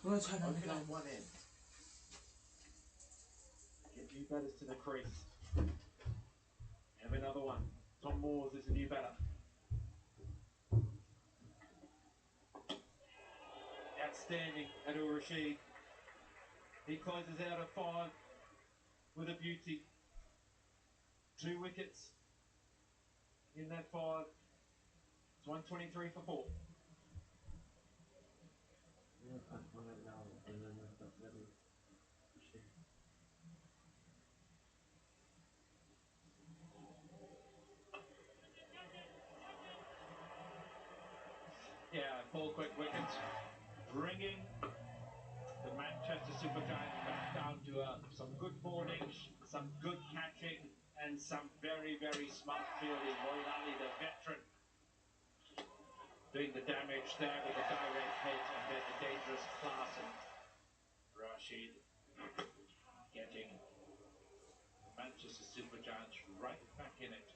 Open up one end. Get new batters to the crease. Have another one. Tom Moores is a new batter. Outstanding, Adil Rashid. He closes out at 5 with a beauty. 2 wickets in that 5. It's 123 for 4. Yeah, 4 quick wickets, bringing the Manchester Supergiants back down to some good bowling, some good catching, and some very, very smart fielding. Moeen Ali, the veteran, doing the damage there with the direct hit, and then the dangerous class, and Rashid getting Manchester Supergiants right back in it.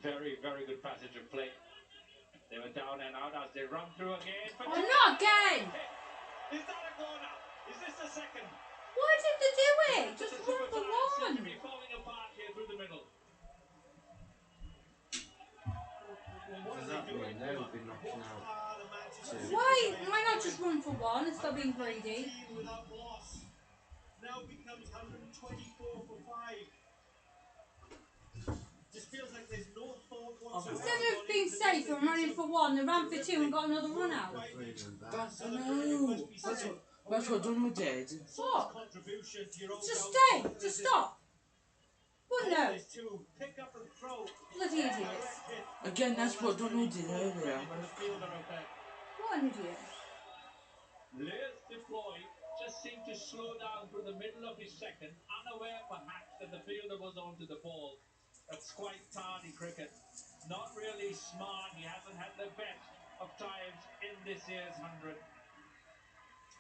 Very, very good passage of play. They were down and out as they run through again. Oh, not again! Is that a corner? Is this the second? Why did they do it? Just run for one. Seem to be falling apart here through the middle. What are they doing? They'll be knocking out. Why not just run for one and stop being greedy? Without loss. Now becomes 124 for 5. Just feels like there's no thought whatsoever. Instead of being safe and running for one, they ran for 2 and got another run out. No, that's what Donald did. What? Just stay. Just stop. But no. Bloody idiots. Again, that's what Donald did earlier. What an idiot. Lear's deploy just seemed to slow down through the middle of his second, unaware perhaps that the fielder was onto the ball. That's quite tardy cricket. Not really smart. He hasn't had the best of times in this year's 100.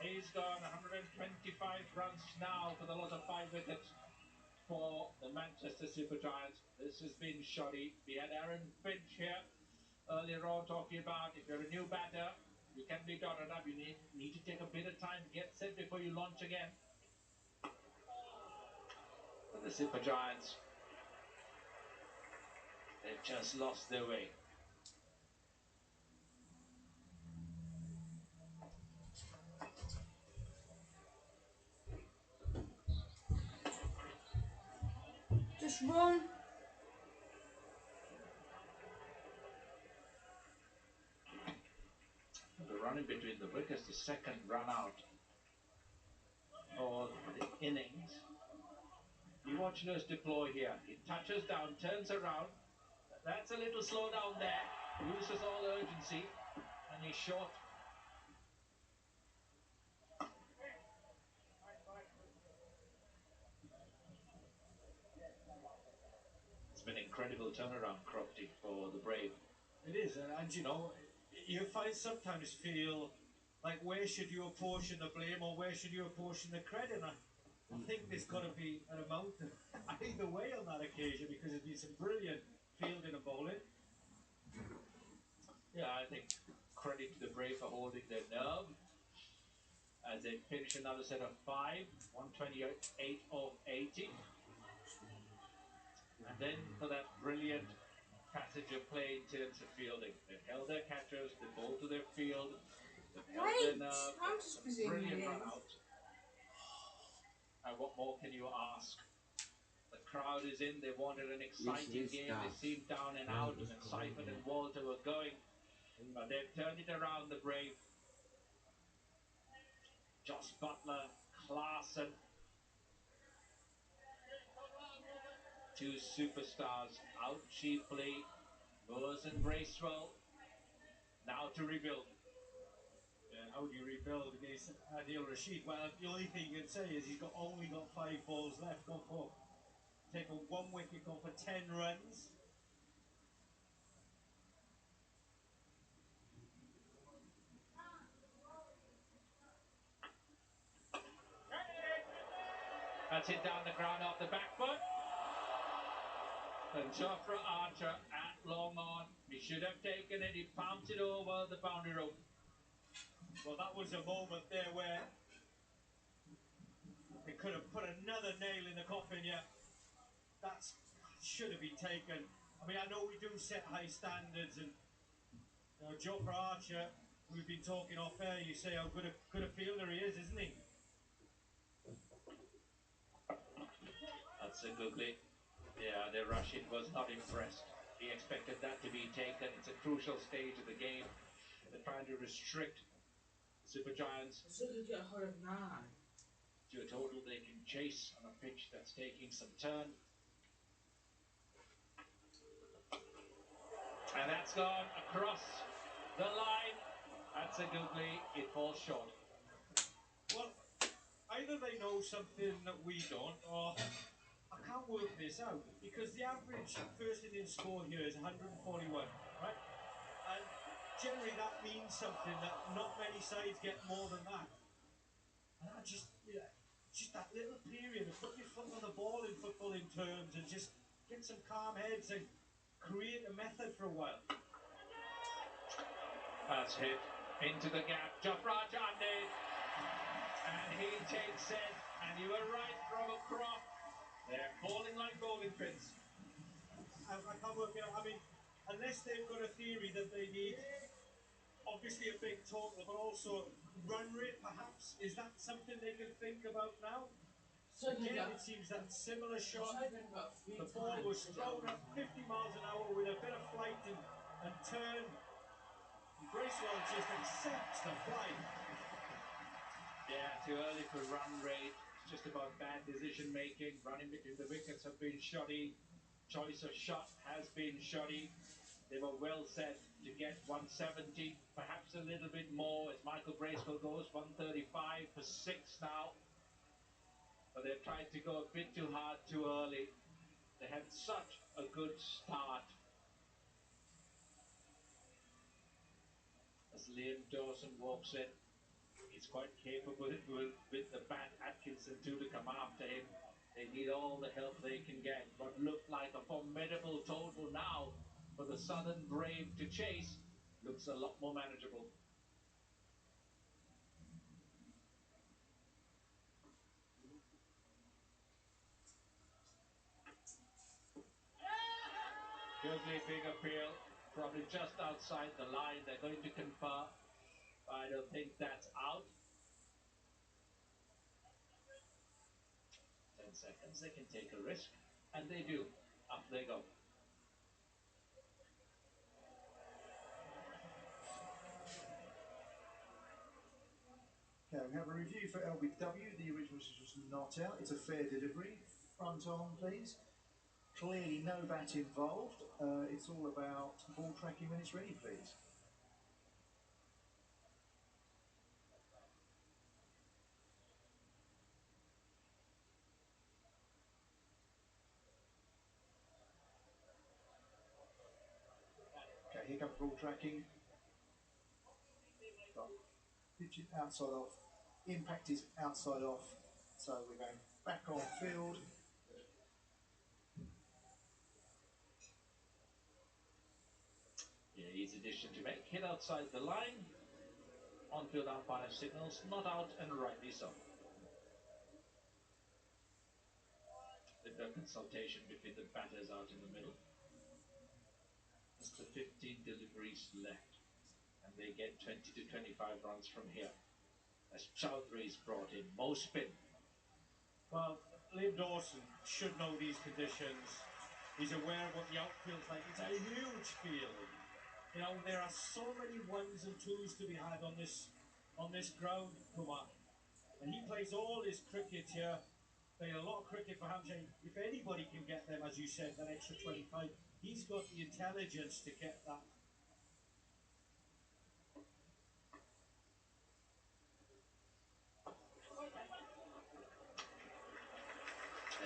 He's gone 125 runs now for the lot of 5 wickets for the Manchester Supergiants. This has been shoddy. We had Aaron Finch here earlier on talking about if you're a new batter, you can be dotted up. You need to take a bit of time to get set before you launch again. But the Supergiants, they've just lost their way. Just run. The run in between the wickets, the second run out for the innings. You watch Lear's deploy here. He touches down, turns around. That's a little slow down there. Loses all urgency, and he's short. It's been an incredible turnaround, Crofty, for the Brave. It is, and you know, you sometimes feel like where should you apportion the blame or where should you apportion the credit? And I think there's got to be an amount of either way on that occasion because there's been some brilliant fielding and bowling. Yeah, I think credit to the Brave for holding their nerve as they finish another set of 5, 128 of 80. And then for that brilliant passage of play in terms of fielding. They've held their catchers, they bowled to their field, they've held their nerve, I'm just brilliant run out. And what more can you ask? The crowd is in, they wanted an exciting game, they seemed down and out, and Seifert and Walter were going, but they've turned it around, the Brave. Joss Butler, Klaasen, 2 superstars out cheaply. Moores and Bracewell now to rebuild. Yeah, how do you rebuild against Adil Rashid? Well, the only thing you can say is he's only got 5 balls left. Gone for take a 1 wicket, gone for 10 runs. That's hit down the ground off the back foot. And Jofra Archer at long on. He should have taken it. He pumped it over the boundary rope. Well, that was a moment there where they could have put another nail in the coffin, yeah. That should have been taken. I mean, I know we do set high standards, and Joe Archer, we've been talking off air, you say how good a fielder he is, isn't he? That's a googly. Yeah, the Russian was not impressed. He expected that to be taken. It's a crucial stage of the game. They're trying to restrict Super Giants So they get hurt now. to a total they can chase on a pitch that's taking some turn. And that's gone across the line. That's a googly. It falls short. Well, either they know something that we don't, or I can't work this out, because the average first inning score here is 141, right? And generally that means something, that not many sides get more than that. And I just that little period of putting your foot on the ball in footballing terms and just get some calm heads and create a method for a while. That's hit into the gap. Jofra Archer, and he takes it. And you were right, Robert Croft. They're falling like bowling pins. I can't work it out. I mean, unless they've got a theory that they need obviously a big total, but also run rate perhaps. Is that something they can think about now? So again, it seems that similar shot. The ball was thrown at 50 miles an hour with a bit of flight and turn. Bracewell just accepts the flight. Yeah, too early for run rate. It's just about bad decision making. Running between the wickets have been shoddy. Choice of shot has been shoddy. They were well set to get 170, perhaps a little bit more as Michael Bracewell goes 135 for 6 now. But they've tried to go a bit too hard too early. They had such a good start. As Liam Dawson walks in, he's quite capable with the bat. Atkinson too to come after him. They need all the help they can get. What looked like a formidable total now for the Southern Brave to chase looks a lot more manageable. Googly big appeal, probably just outside the line. They're going to confer. I don't think that's out. 10 seconds, they can take a risk, and they do. Up they go. Okay, we have a review for LBW. The original was not out. It's a fair delivery. Front on, please. Clearly no bat involved. It's all about ball tracking when it's ready, please. Okay, here comes ball tracking. Got pitch is outside off. Impact is outside off. So we're going back on field. Yeah, easy addition to make. Hit outside the line. On-field umpire signals, not out, and rightly so. With no consultation between the batters out in the middle. That's the 15 deliveries left. And they get 20 to 25 runs from here. As Chowdhury's brought in, Mo spin. Well, Liam Dawson should know these conditions. He's aware of what the outfield's like. It's a huge field. You know, there are so many ones and twos to be had on this ground, Kumar. And he plays all his cricket here. Playing a lot of cricket for Hampshire. If anybody can get them, as you said, that extra 25, he's got the intelligence to get that.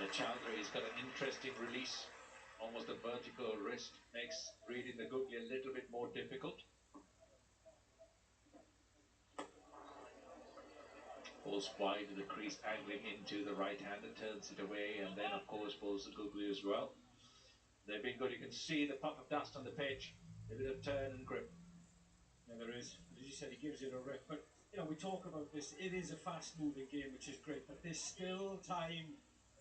Chowdhury's got an interesting release. Almost a vertical wrist. Makes reading the googly a little bit more difficult. Pulls wide of the crease, angling into the right-hander, turns it away, and then, of course, pulls the googly as well. They've been good. You can see the puff of dust on the pitch, a bit of turn and grip. Yeah, there is. As you said, he gives it a rip. But, you know, we talk about this. It is a fast-moving game, which is great. But there's still time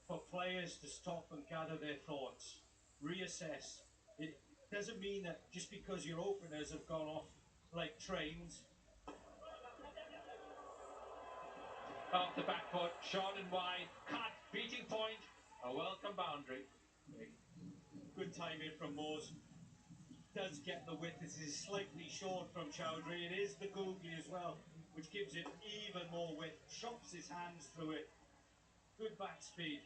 for players to stop and gather their thoughts, reassess. It doesn't mean that just because your openers have gone off like trains. Off the back foot, short and wide, cut, beating point, a welcome boundary. Good timing from Moores. Does get the width. This is slightly short from Chowdhury. It is the googly as well, which gives it even more width. Chops his hands through it. Good back speed.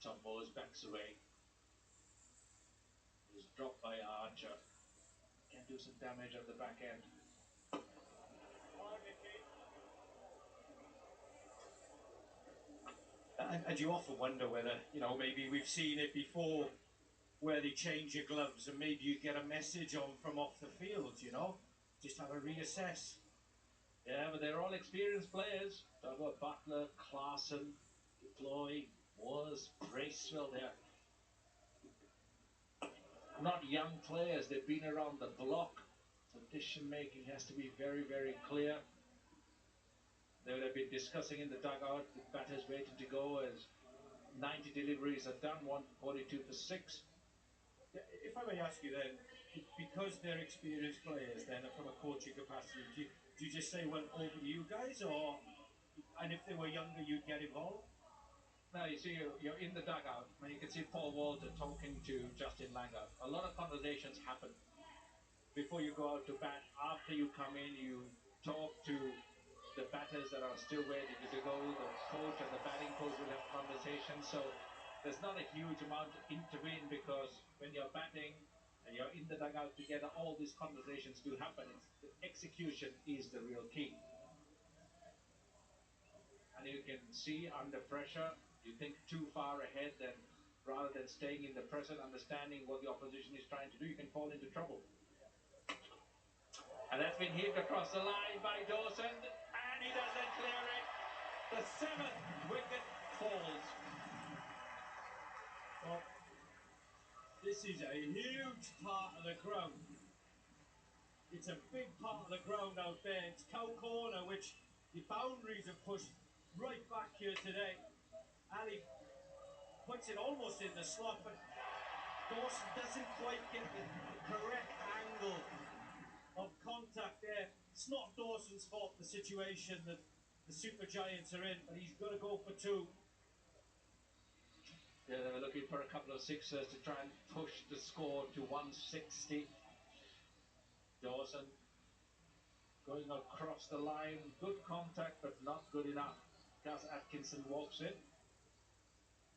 Tom Moores backs away. He's dropped by Archer. Can do some damage at the back end. And you often wonder whether, you know, maybe we've seen it before where they change your gloves and maybe you get a message on from off the field, you know? Just have a reassess. Yeah, but they're all experienced players. Talk about Butler, Clarkson, Deploy, Moores, Bracewell. They're not young players. They've been around the block. So decision making has to be very, very clear. They would have been discussing in the dugout with batters waiting to go as 90 deliveries are done, 142 for 6. If I may ask you then, because they're experienced players then from a coaching capacity, do you just say, well, over to you guys, or, and if they were younger, you'd get involved? Now, you see, you're in the dugout, and you can see Paul Walter talking to Justin Langer. A lot of conversations happen before you go out to bat. After you come in, you talk to the batters that are still ready to go. The coach and the batting coach will have conversations. So there's not a huge amount to intervene, because when you're batting and you're in the dugout together, all these conversations do happen. The execution is the real key. And you can see under pressure, you think too far ahead, then rather than staying in the present, understanding what the opposition is trying to do, you can fall into trouble. And that's been heaved across the line by Dawson, and he doesn't clear it. The 7th wicket falls. Well, this is a huge part of the ground. It's a big part of the ground out there. It's Cow Corner, which the boundaries have pushed right back here today. Ali puts it almost in the slot, but Dawson doesn't quite get the correct angle of contact there. It's not Dawson's fault, the situation that the Super Giants are in, but he's got to go for 2. Yeah, they were looking for a couple of sixers to try and push the score to 160. Dawson going across the line, good contact, but not good enough. Gus Atkinson walks in.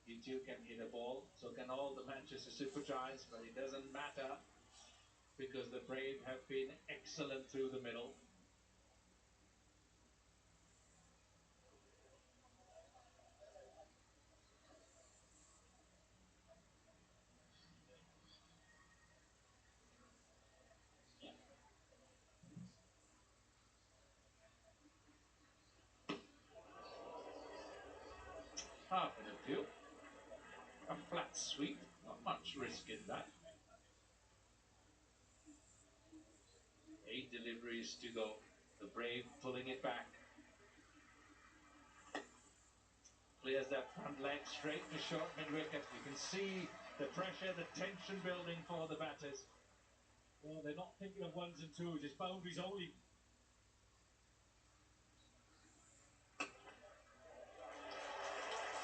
He too can hit a ball, so can all the Manchester Super Giants, but it doesn't matter because the Brave have been excellent through the middle. Half an appeal. A flat sweep, not much risk in that. 8 deliveries to go. The Brave pulling it back. Clears that front leg straight to short mid-wicket. You can see the pressure, the tension building for the batters. Well, they're not thinking of 1s and 2s. It's boundaries only.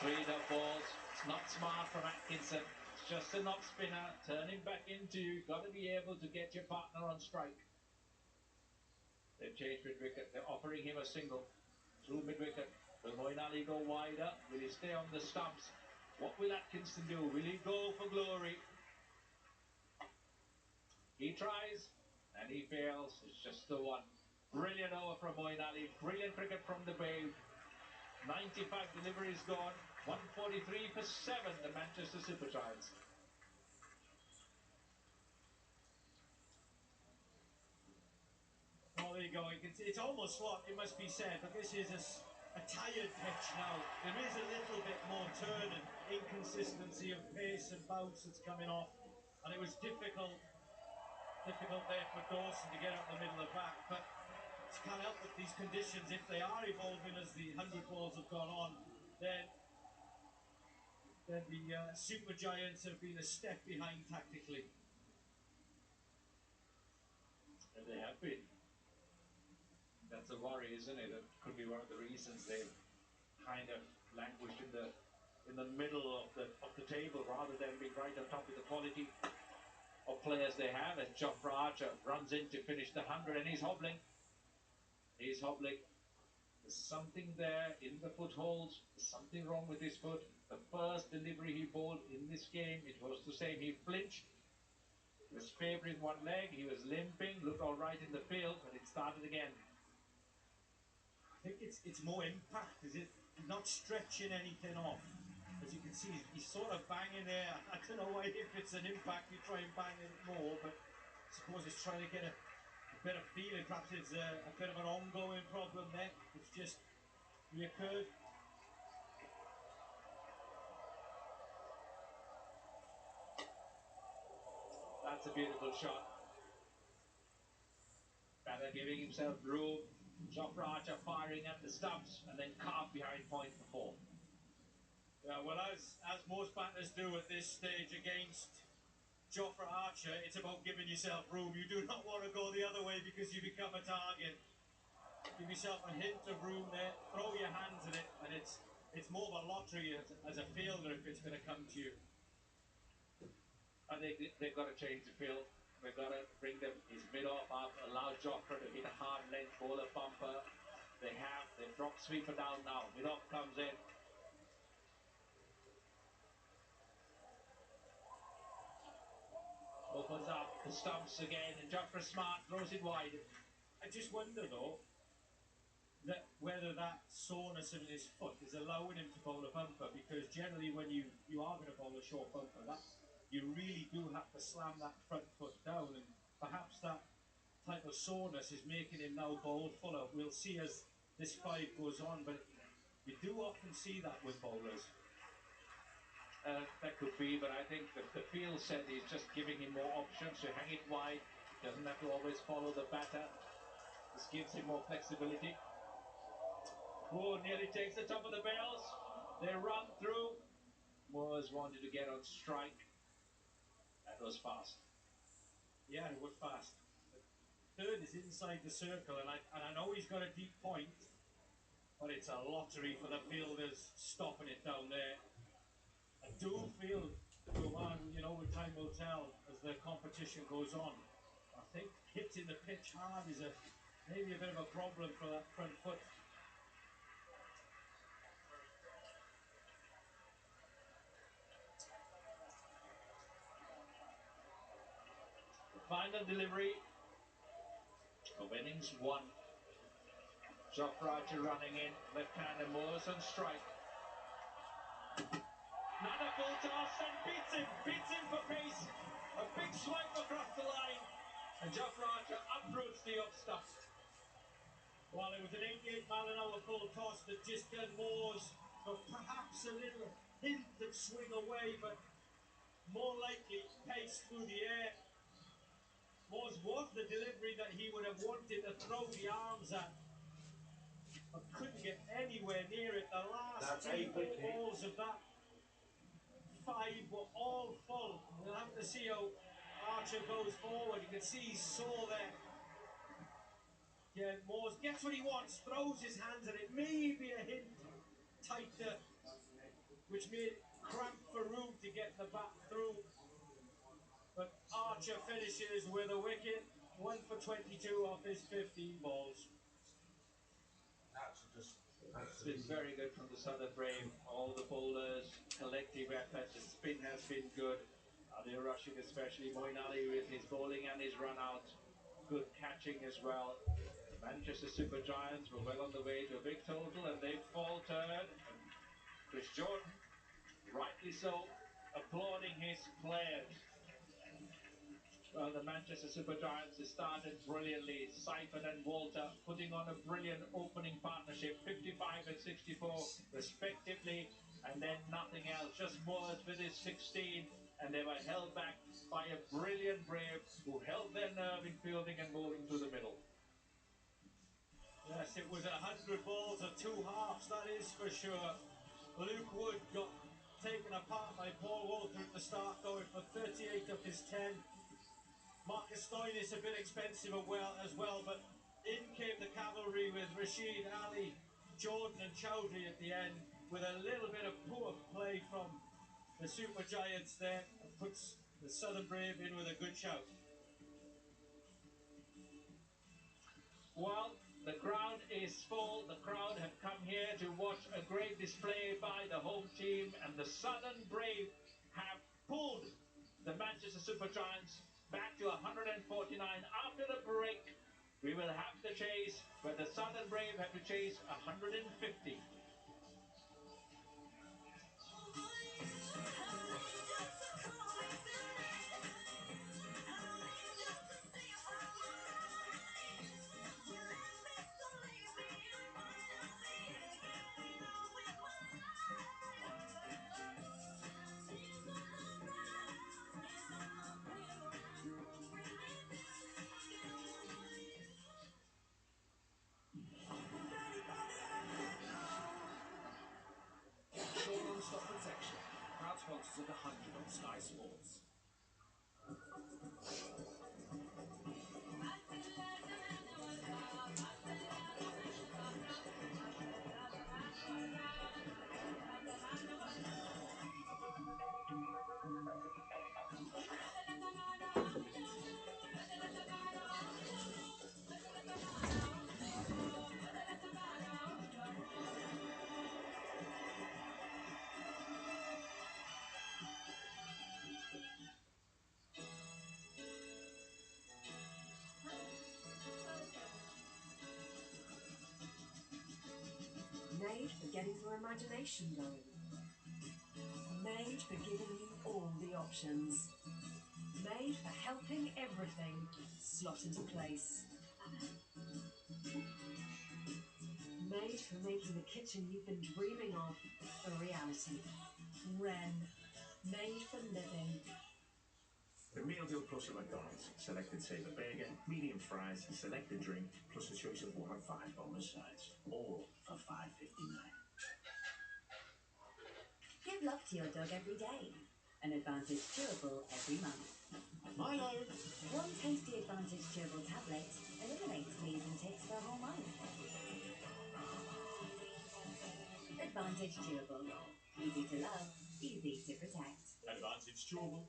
3 dot balls. It's not smart from Atkinson. It's just an off spinner. Turning back into. Got to be able to get your partner on strike. They've changed mid-wicket. They're offering him a single. Through mid-wicket. Will Moeen Ali go wider? Will he stay on the stumps? What will Atkinson do? Will he go for glory? He tries, and he fails. It's just the one. Brilliant over from Moeen Ali. Brilliant cricket from the Brave. 95 deliveries gone. 143 for 7, the Manchester Super Giants. you go. It's almost like, it must be said, but this is a tired pitch now. There is a little bit more turn and inconsistency of pace and bounce that's coming off. And it was difficult there for Dawson to get out the middle of back. But you can't help with these conditions. If they are evolving as the 100 balls have gone on, then the Super Giants have been a step behind tactically. And they have been. That's a worry, isn't it? It could be one of the reasons they've kind of languished in the middle of the table rather than being right on top with the quality of players they have. As Jofra Archer runs in to finish the 100 and he's hobbling. He's hobbling. There's something there in the footholds. There's something wrong with his foot. The first delivery he bowled in this game, it was the same. He flinched. He was favouring one leg. He was limping. Looked all right in the field, but it started again. I think it's more impact. Is it not stretching anything off? As you can see, he's sort of banging there. I don't know why, if it's an impact, you try and bang it more, but I suppose it's trying to get a bit of feeling. Perhaps it's a bit of an ongoing problem there. It's just reoccurred. That's a beautiful shot. Rather giving himself room. Jofra Archer firing at the stumps and then carved behind point for 4. Yeah, well, as most batters do at this stage against Jofra Archer, it's about giving yourself room. You do not want to go the other way because you become a target. Give yourself a hint of room there, throw your hands in it, and it's more of a lottery as a fielder if it's going to come to you. I think they've got to change the field. They've got to bring them his mid-off up, allow Jofra to hit a hard length bowler bumper. They've dropped sweeper down now. Mid-off comes in. Opens up the stumps again, and Jofra Smart throws it wide. I just wonder though, whether that soreness in his foot is allowing him to bowl a bumper, because generally when you are going to bowl a short bumper, you really do have to slam that front foot down, and perhaps that type of soreness is making him now bowl fuller. We'll see as this 5 goes on, but you do often see that with bowlers. That could be, but I think the field set is just giving him more options to hang it wide. He doesn't have to always follow the batter. This gives him more flexibility. Oh, nearly takes the top of the bells. They run through. Moores wanted to get on strike. That was fast. Yeah, it was fast. The third is inside the circle, and I know he's got a deep point, but it's a lottery for the fielders stopping it down there. I do feel, with time will tell as the competition goes on. I think hitting the pitch hard is maybe a bit of a problem for that front foot. Final delivery of innings 1. Jofra Archer running in, left-hander Moores on strike. Another full toss and beats him for pace. A big swipe across the line, and Jofra Archer uproots the off stump. Well, it was an 88-mile-an-hour full toss that just did Moores for perhaps a little hint of swing away, but more likely pace through the air. Moores was the delivery that he would have wanted to throw the arms at, but couldn't get anywhere near it. The last 3 balls of that 5 were all full. We'll have to see how Archer goes forward. You can see he's sore there. Yeah, Moores gets what he wants, throws his hands at it, maybe a hint tighter, which made cramp for room to get the bat through. But Archer finishes with a wicket, 1 for 22 off his 15 balls. It's been very good from the Southern Brave. All the bowlers, collective effort, the spin has been good. Adil Rashid especially, Moeen Ali with his bowling and his run out. Good catching as well. The Manchester Super Giants were well on the way to a big total and they faltered. And Chris Jordan, rightly so, applauding his players. Well, the Manchester Supergiants started brilliantly. Seifert and Walter putting on a brilliant opening partnership, 55 and 64 respectively, and then nothing else. Just Moores with his 16, and they were held back by a brilliant Brave who held their nerve in fielding and bowling through the middle. Yes, it was 100 balls of two halves, that is for sure. Luke Wood got taken apart by Paul Walter at the start, going for 38 of his 10. Marcus Stoinis a bit expensive as well, but in came the cavalry with Rashid, Ali, Jordan and Chowdhury at the end, with a little bit of poor play from the Super Giants there. Puts the Southern Brave in with a good shout. Well, the crowd is full. The crowd have come here to watch a great display by the home team, and the Southern Brave have pulled the Manchester Supergiants back to 149 after the break. We will have the chase, but the Southern Brave have to chase 150. Short non-stop protection. Proud sponsors of the 100 on Sky Sports. Made for getting your imagination going. Made for giving you all the options. Made for helping everything slot into place. Made for making the kitchen you've been dreaming of a reality. Wren. Made for living. The Meal Deal Plus at McDonald's. Selected Saver Burger, medium fries, selected drink, plus a choice of 1 or 5 bonus sides. All for $5.59. Give love to your dog every day. An Advantage Chewable every month. Milo! One tasty Advantage Chewable tablet eliminates fleas and ticks for a whole month. Advantage Chewable. Easy to love, easy to protect. Advantage Chewable.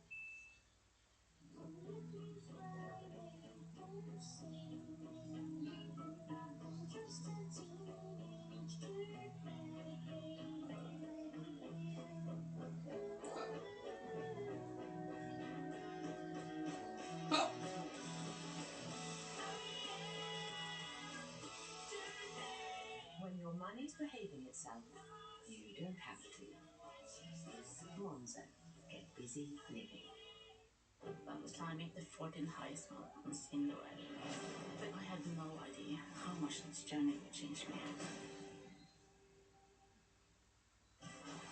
When your money's behaving itself, you don't have to. Monzo. Get busy living. I was climbing the 14 highest mountains in the world, but I had no idea how much this journey would change me.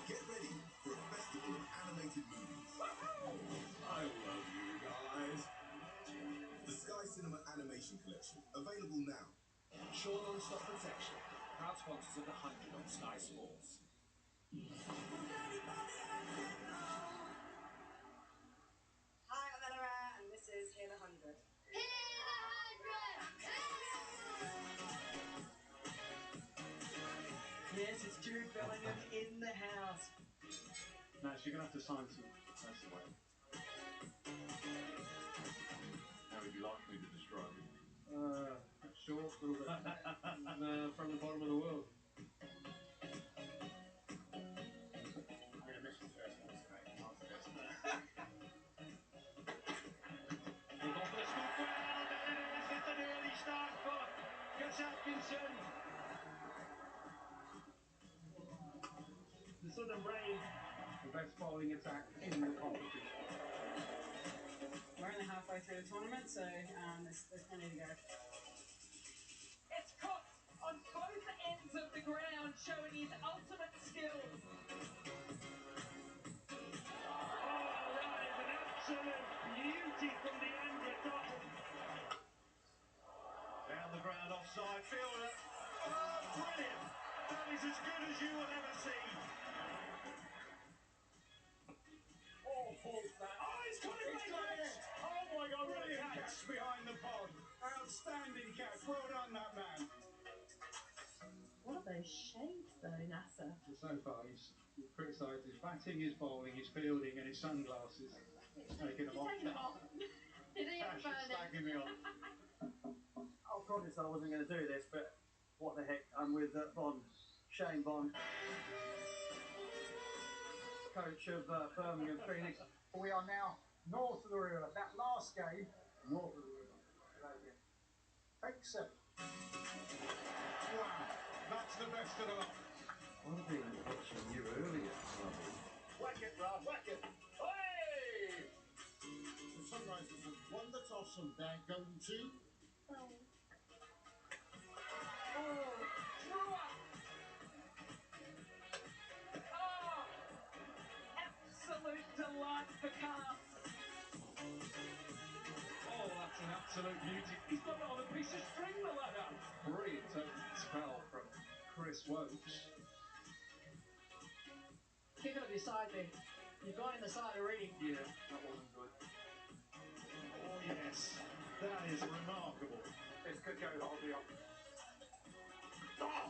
Get ready for a festival of animated movies. I love you guys. The Sky Cinema Animation Collection, available now. Short non-stop protection. Proud sponsors of the 100 on Sky Sports. Hi, I'm Ella, and this is Hit 100. Yes, it's Jude Bellingham in the house. Nash, you're going to have to sign some. That's the way. How would you like me to describe it? Short, a little bit. From the bottom of the world. I'm going to miss the first one tonight. They've gone for the scoop well, but then it was just an early start for Gus Atkinson. The Southern Brave, the best bowling attack in the competition. 1.5 halfway through the tournament, so there's plenty to go. It's Cox on both ends of the ground, showing his ultimate skills. Oh, that is an absolute beauty from the underdog. Down the ground, offside, fielder. Oh, brilliant! That is as good as you will ever see. Awful that. Oh, he's got it, He's got it. Oh my God, Brilliant brilliant catch. catch behind the pod. Outstanding catch. Well done, that man. What are those shades though, NASA? So far, he's criticised his batting, his bowling, his fielding, and his sunglasses. He's taking them off. Taking them off. Is he Cash is slagging me off. I promised I wasn't going to do this, but what the heck? I'm with Bond, Shane Bond, coach of Birmingham Phoenix. We are now north of the river. That last game, north of the river. Take 7. Wow, that's the best of the lot. I've been watching you earlier, Robbie. Whack it, Rob, whack it. Hey! The Sunrisers have won the toss and they're going to... Absolute delight for Carr. Oh, that's an absolute beauty. He's got it on a piece of string, the ladder. Brilliant opening spell from Chris Wokes. Kick it up your side there. You've gone in the side already. Yeah, that wasn't good. Oh yes, that is remarkable. This could go horribly off. Oh!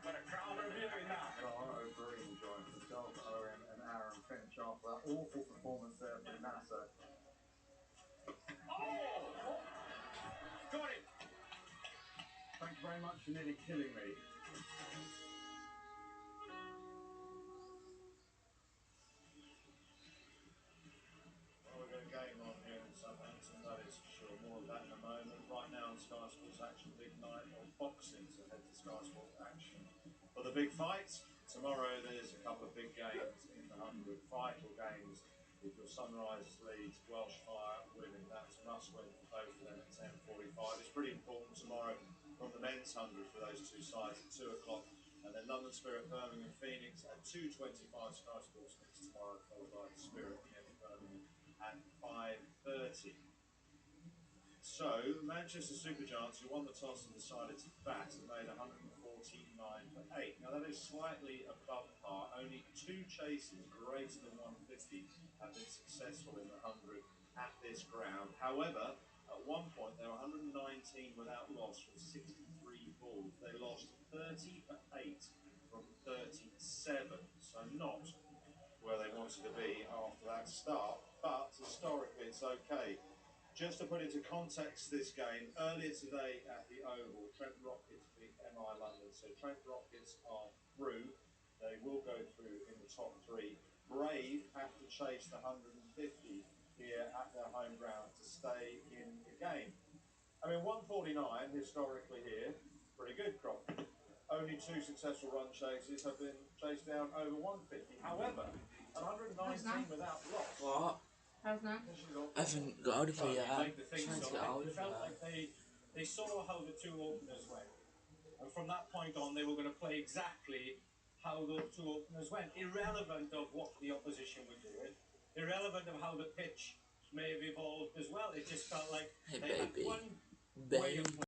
Got a crowd reviewing that. Well, I really enjoyed myself, Owen and Aaron Finch after that awful performance there from NASA. Oh! Got it. Thank you very much for nearly killing me. Well, we've got a game on here in Southampton, that is for sure. More of that in a moment. Right now on Sky Sports Action, big night of boxing, so head to Sky Sports Action for the big fights. Tomorrow there's a couple of big games in the 100 vital games. If your Sunrise leads, Welsh Fire winning, that's a must win for both of them at 10:45. It's pretty important tomorrow from the men's 100 for those two sides at 2 o'clock. And then London Spirit, Birmingham Phoenix at 2:25. Sky Sports Mix tomorrow, followed by the Spirit against Birmingham at 5:30. So, Manchester Supergiants, who won the toss and decided to bat, have made 149 for 8. Now, that is slightly above par. Only 2 chases greater than 150 have been successful in the 100 at this ground. However, at one point, they were 119 without loss from 63 balls. They lost 30 for 8 from 37. So, not where they wanted to be after that start, but historically it's okay. Just to put into context this game, earlier today at the Oval, Trent Rockets beat MI London, so Trent Rockets are through. They will go through in the top 3. Brave have to chase the 150 here at their home ground to stay in the game. I mean, 149 historically here, pretty good crop. Only 2 successful run chases have been chased down over 150. However, at 119 without loss. What? How's that? I haven't got out of it yet. Like the I'm trying to get out of It felt it. like they saw how the 2 openers went. And from that point on, they were going to play exactly how those 2 openers went, irrelevant of what the opposition were doing, irrelevant of how the pitch may have evolved as well. It just felt like Hey, they had baby. one way of playing.